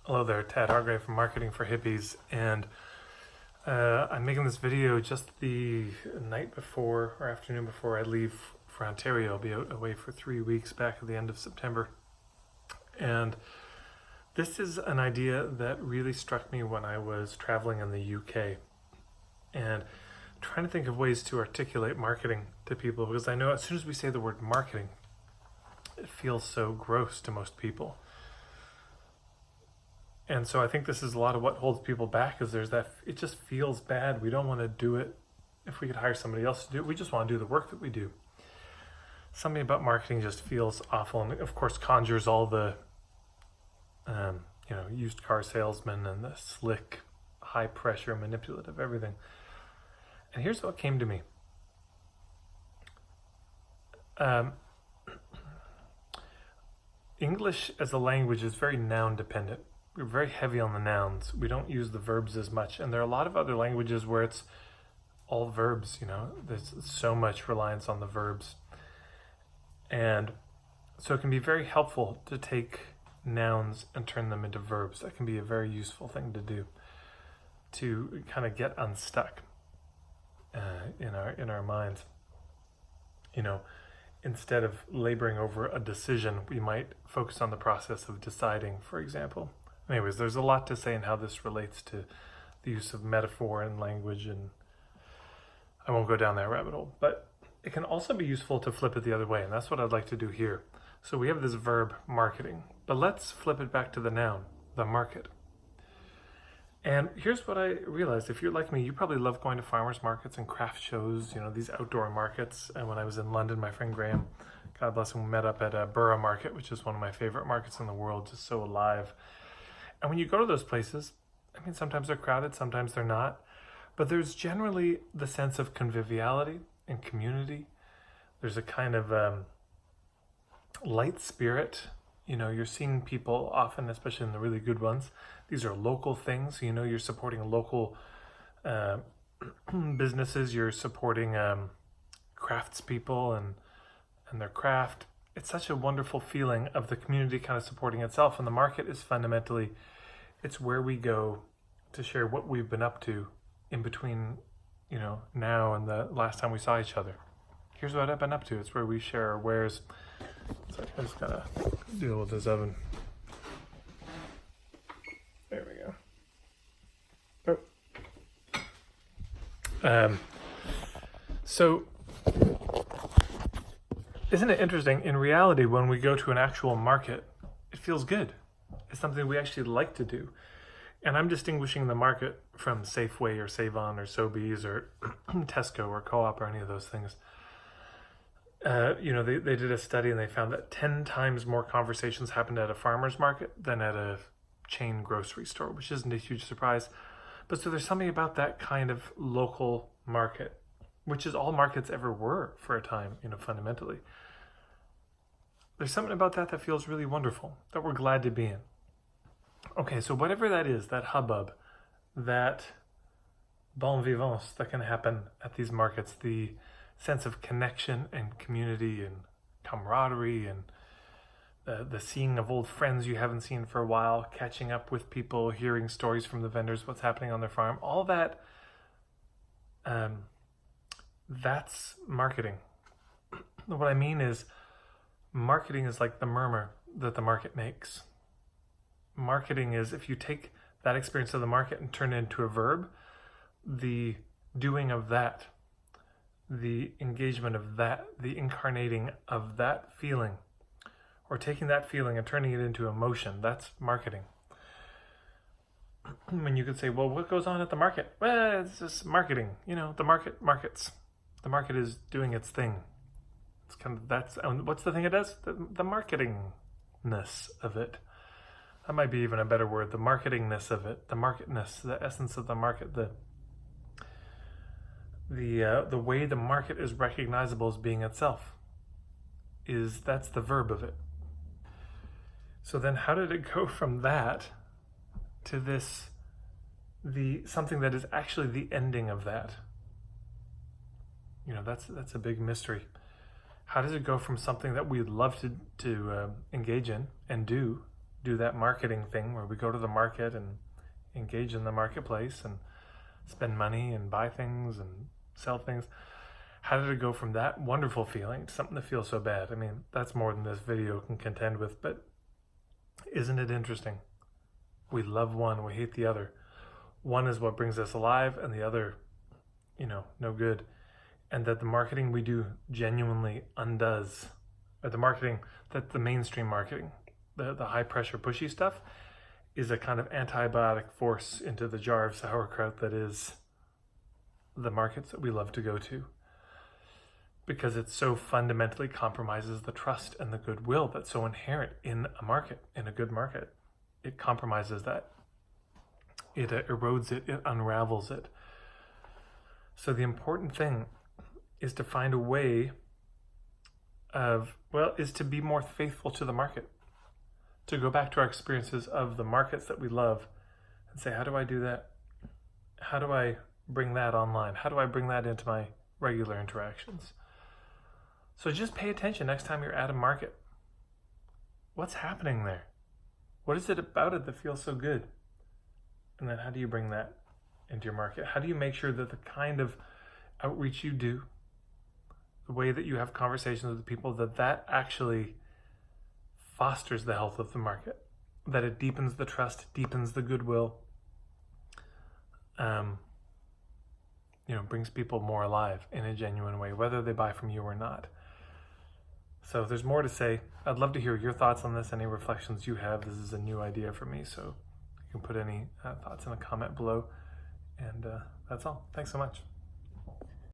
Hello there, Tad Hargrave from Marketing for Hippies, and I'm making this video just the night before or afternoon before I leave for Ontario. I'll be away for 3 weeks back at the end of September. And this is an idea that really struck me when I was traveling in the UK and trying to think of ways to articulate marketing to people, because I know as soon as we say the word marketing, it feels so gross to most people. And so I think this is a lot of what holds people back, is there's that, it just feels bad. We don't want to do it. If we could hire somebody else to do it, we just want to do the work that we do. Something about marketing just feels awful, and of course conjures all the used car salesmen and the slick, high pressure, manipulative everything. And here's what came to me. English as a language is very noun dependent. We're very heavy on the nouns. We don't use the verbs as much. And there are a lot of other languages where it's all verbs, there's so much reliance on the verbs. And so it can be very helpful to take nouns and turn them into verbs. That can be a very useful thing to do, to kind of get unstuck in our minds. Instead of laboring over a decision, we might focus on the process of deciding, for example. Anyways, there's a lot to say in how this relates to the use of metaphor and language, and I won't go down that rabbit hole. But it can also be useful to flip it the other way, and that's what I'd like to do here. So we have this verb, marketing, but let's flip it back to the noun, the market. And here's what I realized. If you're like me, you probably love going to farmers markets and craft shows, these outdoor markets. And when I was in London, my friend Graham, God bless him, we met up at a Borough Market, which is one of my favorite markets in the world, just so alive. And when you go to those places, sometimes they're crowded, sometimes they're not, but there's generally the sense of conviviality and community. There's a kind of light spirit. You're seeing people often, especially in the really good ones. These are local things. You're supporting local businesses. You're supporting craftspeople and their craft. It's such a wonderful feeling of the community kind of supporting itself. And the market is fundamentally, it's where we go to share what we've been up to in between, now and the last time we saw each other. Here's what I've been up to. It's where we share our wares. So I just gotta deal with this oven. There we go. So isn't it interesting? In reality, when we go to an actual market, it feels good. It's something we actually like to do. And I'm distinguishing the market from Safeway or Save-On or Sobeys or Tesco or Co-op or any of those things. They did a study and they found that 10 times more conversations happened at a farmer's market than at a chain grocery store, which isn't a huge surprise. But so there's something about that kind of local market, which is all markets ever were for a time, fundamentally. There's something about that feels really wonderful, that we're glad to be in. Okay, so whatever that is, that hubbub, that bon vivance that can happen at these markets, the sense of connection and community and camaraderie and the seeing of old friends you haven't seen for a while, catching up with people, hearing stories from the vendors, what's happening on their farm, all that, that's marketing. What I mean is, marketing is like the murmur that the market makes. Marketing is, if you take that experience of the market and turn it into a verb, the doing of that, the engagement of that, the incarnating of that feeling, or taking that feeling and turning it into emotion, that's marketing. When you could say, well, what goes on at the market? Well, it's just marketing. The market markets. The market is doing its thing. It's kind of, what's the thing it does? The marketingness of it. That might be even a better word, the marketingness of it, the marketness, the essence of the market, the way the market is recognizable as being itself. That's the verb of it. So then how did it go from that to this, something that is actually the ending of that? That's a big mystery. How does it go from something that we'd love to engage in and do, do that marketing thing where we go to the market and engage in the marketplace and spend money and buy things and sell things. How did it go from that wonderful feeling to something that feels so bad? I mean, that's more than this video can contend with, but isn't it interesting? We love one, we hate the other. One is what brings us alive, and the other, no good. And that the marketing we do genuinely undoes, or the marketing, that the mainstream marketing, the high pressure pushy stuff, is a kind of antibiotic force into the jar of sauerkraut that is the markets that we love to go to. Because it so fundamentally compromises the trust and the goodwill that's so inherent in a market, in a good market. It compromises that. It erodes it, it unravels it. So the important thing is to find a way is to be more faithful to the market. To go back to our experiences of the markets that we love and say, how do I do that? How do I bring that online? How do I bring that into my regular interactions? So just pay attention next time you're at a market. What's happening there? What is it about it that feels so good? And then how do you bring that into your market? How do you make sure that the kind of outreach you do, the way that you have conversations with the people, that actually fosters the health of the market, that it deepens the trust, deepens the goodwill, brings people more alive in a genuine way, whether they buy from you or not. So there's more to say. I'd love to hear your thoughts on this, any reflections you have. This is a new idea for me, so you can put any thoughts in a comment below. And that's all. Thanks so much.